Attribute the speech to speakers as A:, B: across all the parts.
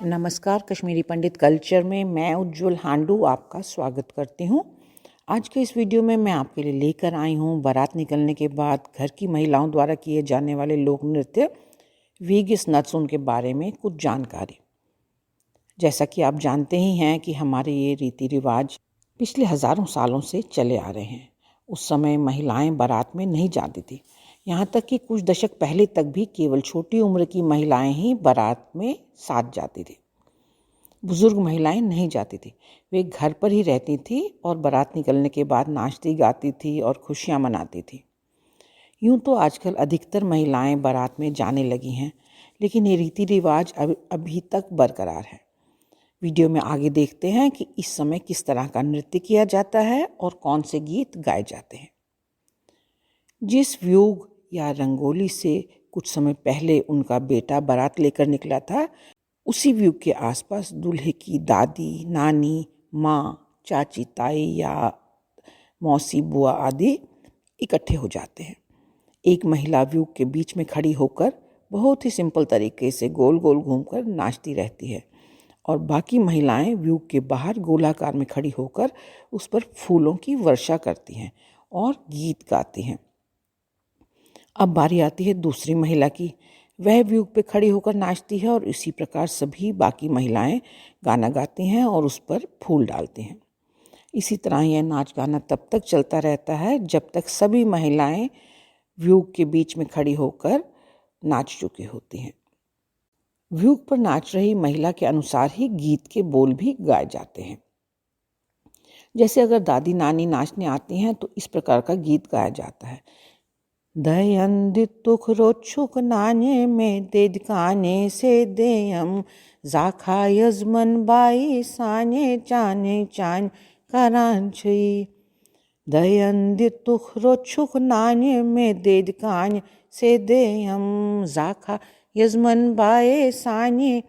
A: नमस्कार, कश्मीरी पंडित कल्चर में मैं उज्जवल हांडू आपका स्वागत करती हूँ। आज के इस वीडियो में मैं आपके लिए लेकर आई हूँ बारात निकलने के बाद घर की महिलाओं द्वारा किए जाने वाले लोक नृत्य वीगिस नत्सुन के बारे में कुछ जानकारी। जैसा कि आप जानते ही हैं कि हमारे ये रीति रिवाज पिछले हज़ारों सालों से चले आ रहे हैं। उस समय महिलाएं बारात में नहीं जाती थी, यहाँ तक कि कुछ दशक पहले तक भी केवल छोटी उम्र की महिलाएं ही बारात में साथ जाती थी। बुजुर्ग महिलाएं नहीं जाती थी, वे घर पर ही रहती थी और बारात निकलने के बाद नाचती गाती थी और खुशियां मनाती थी। यूं तो आजकल अधिकतर महिलाएं बारात में जाने लगी हैं, लेकिन ये रीति रिवाज अभी तक बरकरार है। वीडियो में आगे देखते हैं कि इस समय किस तरह का नृत्य किया जाता है और कौन से गीत गाए जाते हैं। जिस व्यूग या रंगोली से कुछ समय पहले उनका बेटा बारात लेकर निकला था, उसी व्यू के आसपास दूल्हे की दादी, नानी, माँ, चाची, ताई या मौसी, बुआ आदि इकट्ठे हो जाते हैं। एक महिला व्यू के बीच में खड़ी होकर बहुत ही सिंपल तरीके से गोल गोल घूमकर नाचती रहती है और बाकी महिलाएं व्यू के बाहर गोलाकार में खड़ी होकर उस पर फूलों की वर्षा करती हैं और गीत गाती हैं। अब बारी आती है दूसरी महिला की। वह व्यू पे खड़ी होकर नाचती है और इसी प्रकार सभी बाकी महिलाएं गाना गाती हैं और उस पर फूल डालती हैं। इसी तरह यह नाच गाना तब तक चलता रहता है जब तक सभी महिलाएं व्यू के बीच में खड़ी होकर नाच चुकी होती हैं। व्यू पर नाच रही महिला के अनुसार ही गीत के बोल भी गाए जाते हैं। जैसे अगर दादी नानी नाचने आती हैं तो इस प्रकार का गीत गाया जाता है। दयंदितुख रोच्छुक नाने में देदकाने से देयम जाखा यजमन बाई साने चाने चान करांछी। दयंदितुख रोच्छुक नाने में देदकाने से देयम जाखा यजमन बाई साने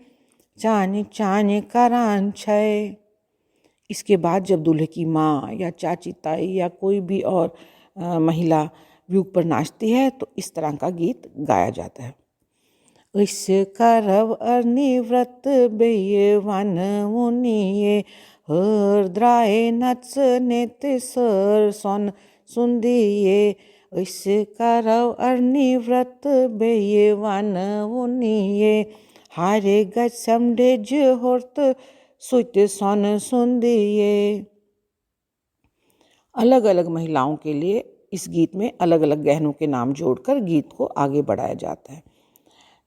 A: चाने चाने करांछी। इसके बाद जब दूल्हे की माँ या चाची ताई या कोई भी और महिला व्यू पर नाचती है तो इस तरह का गीत गाया जाता है। इस करव अर्निव्रत बेये वन मुनिये हरद्राए नत्स नेत सर सोन सुंदिये। इस करव अर्निव्रत बेये वन मुनिये हारे गच्छम डेज होर्त सुत सोन सुंदिये। अलग अलग महिलाओं के लिए इस गीत में अलग अलग गहनों के नाम जोड़कर गीत को आगे बढ़ाया जाता है।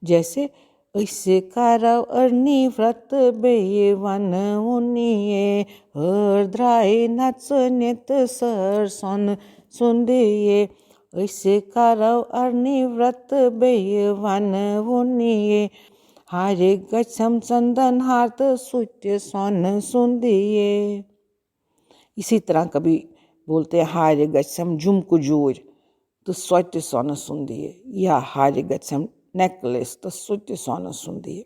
A: जैसे इससे कारव अर्नी व्रत बेये वन मुनिये हरद्राए नत्स नेत सर सोन सुंदिये। इससे कारव अर्नी व्रत बेये वन मुनिये हारे गच्छम चंदन हार्त सुत्य सोन सुंदिये। इसी तरह कभी बोलते हैं हारे गच्छम झुमकु जूर तो स्वत्य सोना सुंदिये या हारे गच्छम नेकलेस तो स्वत्य सोना सुंदिये।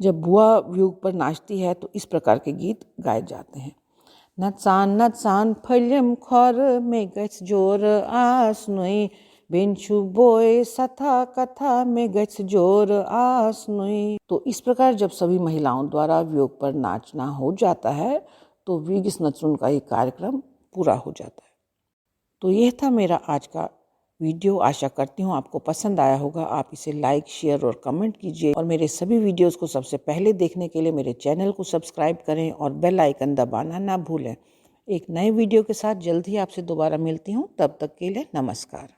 A: जब बुआ व्यू पर नाचती है तो इस प्रकार के गीत गाए जाते हैं। नचान नचान फल्यम खर में गछ जोर आसनुई बेंचु बोए सथा कथा में गछ जोर आसनुई। तो इस प्रकार जब सभी महिलाओं द्वारा व्यू पर नाचना हो जाता है तो वीगिस नत्सुन का ये कार्यक्रम पूरा हो जाता है। तो यह था मेरा आज का वीडियो। आशा करती हूँ आपको पसंद आया होगा। आप इसे लाइक, शेयर और कमेंट कीजिए और मेरे सभी वीडियोस को सबसे पहले देखने के लिए मेरे चैनल को सब्सक्राइब करें और बेल आइकन दबाना ना भूलें। एक नए वीडियो के साथ जल्द ही आपसे दोबारा मिलती हूँ। तब तक के लिए नमस्कार।